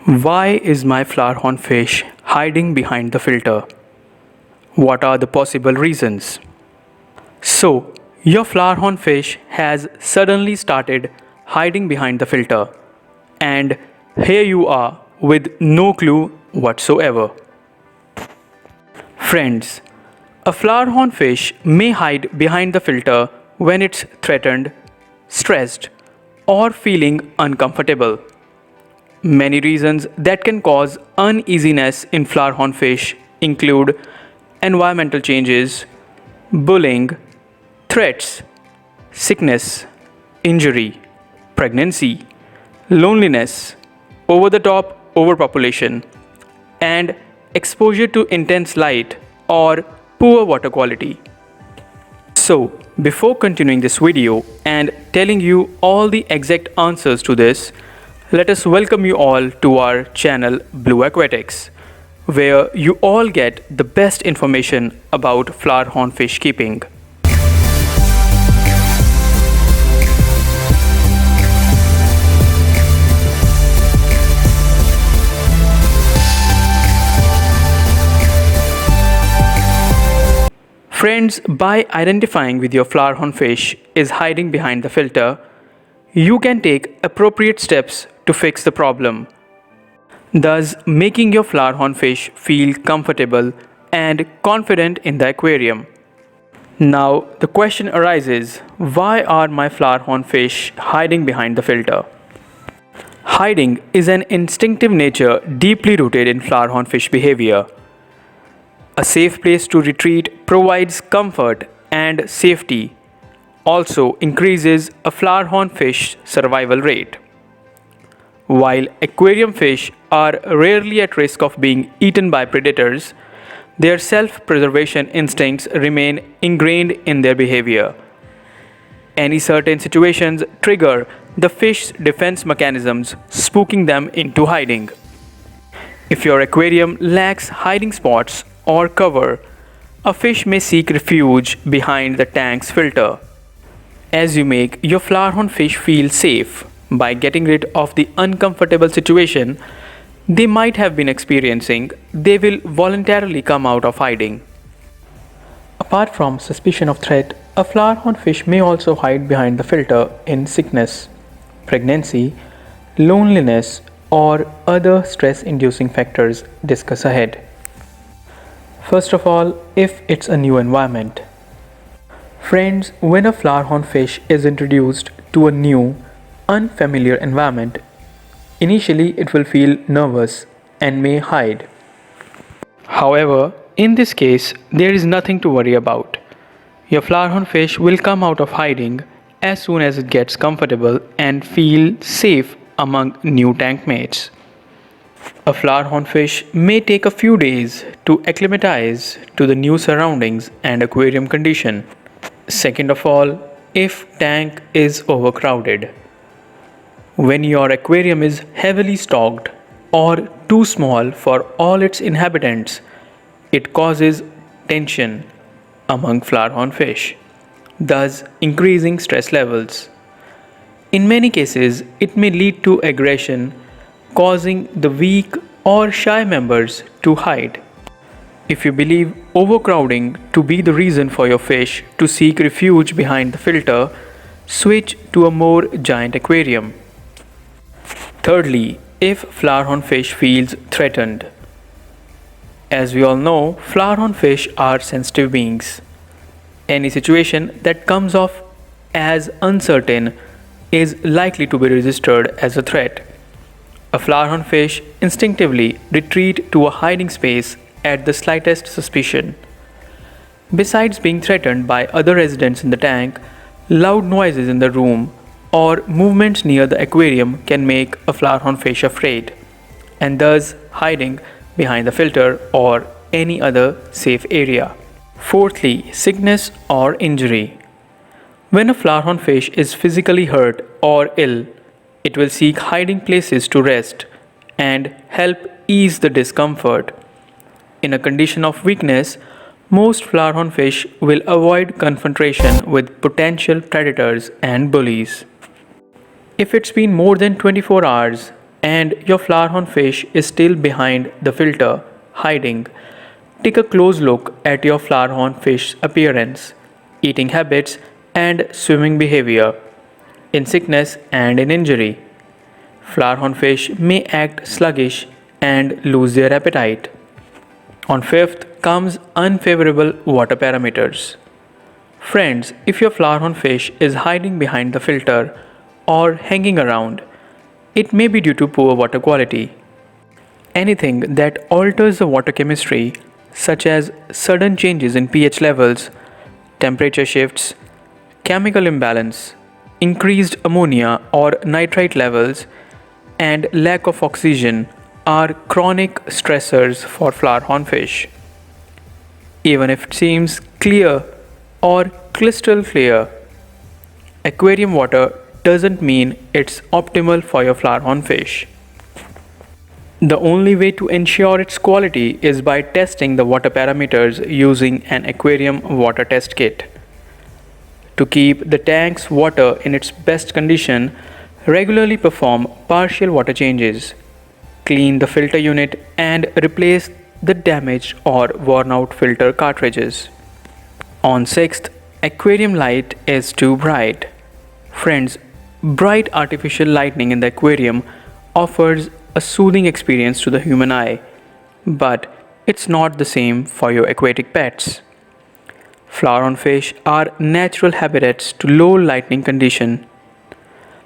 Why is my Flowerhorn fish hiding behind the filter? What are the possible reasons? So, your Flowerhorn fish has suddenly started hiding behind the filter, and here you are with no clue whatsoever. Friends, a Flowerhorn fish may hide behind the filter when it's threatened, stressed, or feeling uncomfortable. Many reasons that can cause uneasiness in flowerhorn fish include environmental changes, bullying, threats, sickness, injury, pregnancy, loneliness, over the top overpopulation, and exposure to intense light or poor water quality. So, before continuing this video and telling you all the exact answers to this, let us welcome you all to our channel Blue Aquatics, where you all get the best information about flowerhorn fish keeping. Friends, by identifying with your flowerhorn fish is hiding behind the filter, you can take appropriate steps to fix the problem, thus making your flowerhorn fish feel comfortable and confident in the aquarium. Now, the question arises, why are my flowerhorn fish hiding behind the filter? Hiding is an instinctive nature deeply rooted in flowerhorn fish behavior. A safe place to retreat provides comfort and safety, also increases a flowerhorn fish survival rate. While aquarium fish are rarely at risk of being eaten by predators, their self-preservation instincts remain ingrained in their behavior. Any certain situations trigger the fish's defense mechanisms, spooking them into hiding. If your aquarium lacks hiding spots or cover, a fish may seek refuge behind the tank's filter. As you make your flowerhorn fish feel safe by getting rid of the uncomfortable situation they might have been experiencing, they will voluntarily come out of hiding. Apart from suspicion of threat, a flowerhorn fish may also hide behind the filter in sickness, pregnancy, loneliness, or other stress-inducing factors discussed ahead. First of all, if it's a new environment. Friends, when a flowerhorn fish is introduced to a new, unfamiliar environment, initially it will feel nervous and may hide. However, in this case, there is nothing to worry about. Your flowerhorn fish will come out of hiding as soon as it gets comfortable and feel safe among new tank mates. A flowerhorn fish may take a few days to acclimatize to the new surroundings and aquarium condition. Second of all, if tank is overcrowded. When your aquarium is heavily stocked or too small for all its inhabitants, it causes tension among flowerhorn fish, thus increasing stress levels. In many cases, it may lead to aggression, causing the weak or shy members to hide. If you believe overcrowding to be the reason for your fish to seek refuge behind the filter, switch to a more giant aquarium. Thirdly, if flowerhorn fish feels threatened. As we all know, flowerhorn fish are sensitive beings. Any situation that comes off as uncertain is likely to be registered as a threat. A flowerhorn fish instinctively retreat to a hiding space at the slightest suspicion. Besides being threatened by other residents in the tank, loud noises in the room or movements near the aquarium can make a flowerhorn fish afraid, and thus hiding behind the filter or any other safe area. Fourthly, sickness or injury. When a flowerhorn fish is physically hurt or ill, it will seek hiding places to rest and help ease the discomfort. In a condition of weakness, most flowerhorn fish will avoid confrontation with potential predators and bullies. If it's been more than 24 hours and your Flowerhorn fish is still behind the filter, hiding, take a close look at your Flowerhorn fish's appearance, eating habits, and swimming behavior, in sickness and in injury. Flowerhorn fish may act sluggish and lose their appetite. On fifth comes unfavorable water parameters. Friends, if your Flowerhorn fish is hiding behind the filter or hanging around, it may be due to poor water quality. Anything that alters the water chemistry, such as sudden changes in pH levels, temperature shifts, chemical imbalance, increased ammonia or nitrite levels, and lack of oxygen, are chronic stressors for Flowerhorn fish. Even if it seems clear or crystal clear, aquarium water doesn't mean it's optimal for your Flowerhorn fish. The only way to ensure its quality is by testing the water parameters using an aquarium water test kit. To keep the tank's water in its best condition, regularly perform partial water changes. Clean the filter unit and replace the damaged or worn out filter cartridges. On 6th, aquarium light is too bright. Friends, bright artificial lighting in the aquarium offers a soothing experience to the human eye, but it's not the same for your aquatic pets. Flowerhorn fish are natural habitats to low lighting condition,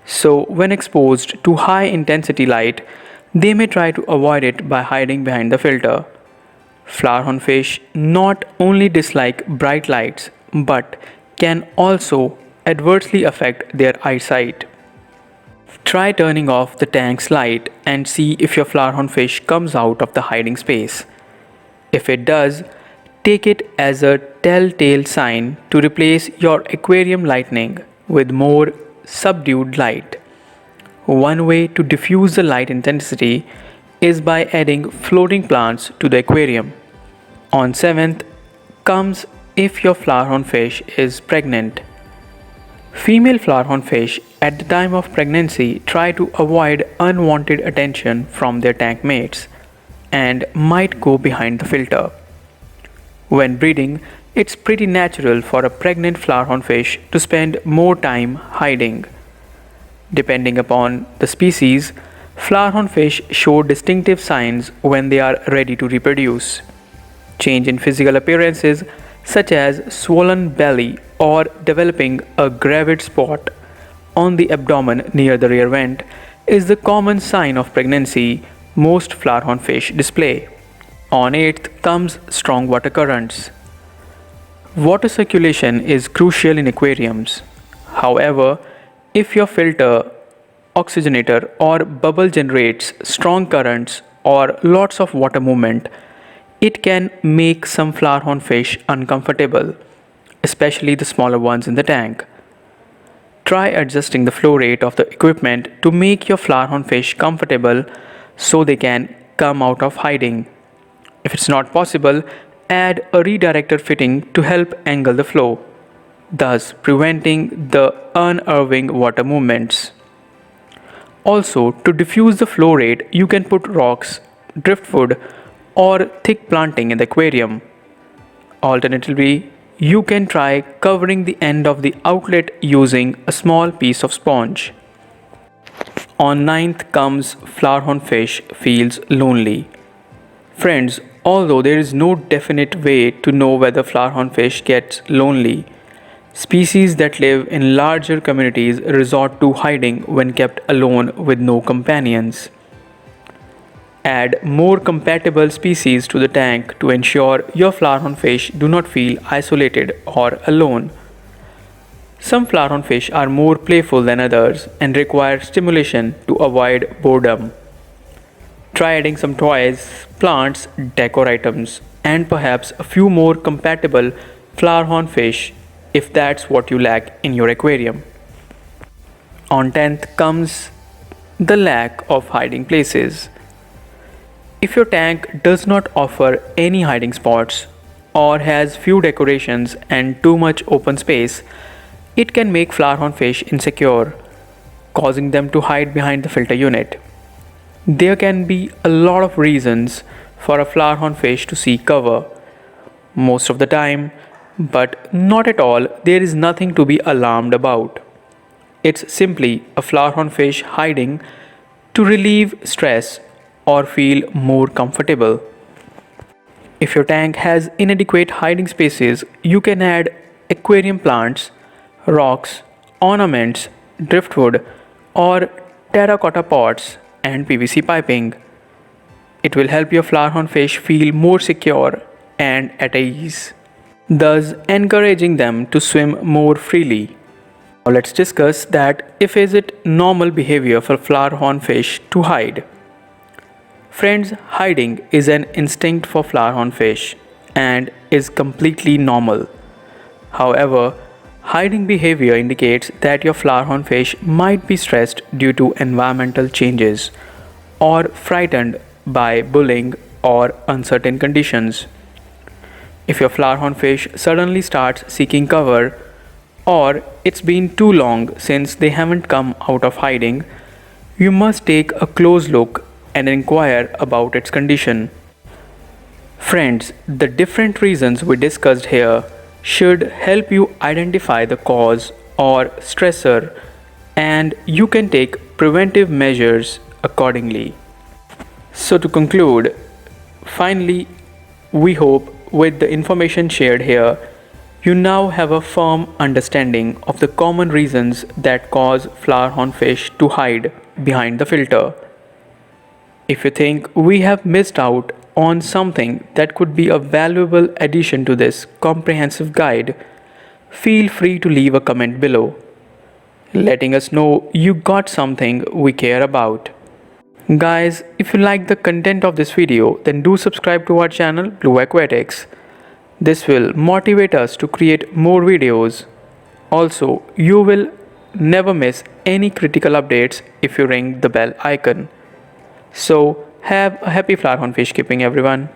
so when exposed to high intensity light, they may try to avoid it by hiding behind the filter. Flowerhorn fish not only dislike bright lights but can also adversely affect their eyesight. Try turning off the tank's light and see if your Flowerhorn fish comes out of the hiding space. If it does, take it as a telltale sign to replace your aquarium lighting with more subdued light. One way to diffuse the light intensity is by adding floating plants to the aquarium. On 7th comes if your Flowerhorn fish is pregnant. Female Flowerhorn fish at the time of pregnancy try to avoid unwanted attention from their tank mates and might go behind the filter. When breeding, it's pretty natural for a pregnant Flowerhorn fish to spend more time hiding. Depending upon the species, Flowerhorn fish show distinctive signs when they are ready to reproduce. Change in physical appearances such as swollen belly or developing a gravid spot on the abdomen near the rear vent is the common sign of pregnancy most Flowerhorn fish display. On 8th comes strong water currents. Water circulation is crucial in aquariums. However, if your filter, oxygenator or bubble generates strong currents or lots of water movement, it can make some Flowerhorn fish uncomfortable, especially the smaller ones in the tank. Try adjusting the flow rate of the equipment to make your Flowerhorn fish comfortable so they can come out of hiding. If it's not possible, add a redirector fitting to help angle the flow, thus preventing the unerving water movements. Also, to diffuse the flow rate, you can put rocks, driftwood, or thick planting in the aquarium. Alternatively, you can try covering the end of the outlet using a small piece of sponge. On 9th comes Flowerhorn fish feels lonely. Friends, although there is no definite way to know whether Flowerhorn fish gets lonely, species that live in larger communities resort to hiding when kept alone with no companions. Add more compatible species to the tank to ensure your Flowerhorn fish do not feel isolated or alone. Some Flowerhorn fish are more playful than others and require stimulation to avoid boredom. Try adding some toys, plants, decor items, and perhaps a few more compatible Flowerhorn fish if that's what you lack in your aquarium. On 10th comes the lack of hiding places. If your tank does not offer any hiding spots or has few decorations and too much open space, it can make Flowerhorn fish insecure, causing them to hide behind the filter unit. There can be a lot of reasons for a flowerhorn fish to seek cover. Most of the time, but not at all, there is nothing to be alarmed about. It's simply a flowerhorn fish hiding to relieve stress or feel more comfortable. If your tank has inadequate hiding spaces, you can add aquarium plants, rocks, ornaments, driftwood, or terracotta pots and PVC piping. It will help your flowerhorn fish feel more secure and at ease, thus encouraging them to swim more freely. Now let's discuss that if is it normal behavior for flowerhorn fish to hide. Friends, hiding is an instinct for flowerhorn fish and is completely normal. However, hiding behavior indicates that your flowerhorn fish might be stressed due to environmental changes or frightened by bullying or uncertain conditions. If your flowerhorn fish suddenly starts seeking cover, or it's been too long since they haven't come out of hiding, you must take a close look and inquire about its condition. Friends, the different reasons we discussed here should help you identify the cause or stressor, and you can take preventive measures accordingly. So, to conclude, finally, we hope with the information shared here, you now have a firm understanding of the common reasons that cause flowerhorn fish to hide behind the filter. If you think we have missed out on something that could be a valuable addition to this comprehensive guide, feel free to leave a comment below, letting us know you got something we care about. Guys, if you like the content of this video, then do subscribe to our channel Blue Aquatics. This will motivate us to create more videos. Also, you will never miss any critical updates if you ring the bell icon. So, have a happy flowerhorn fish keeping, everyone.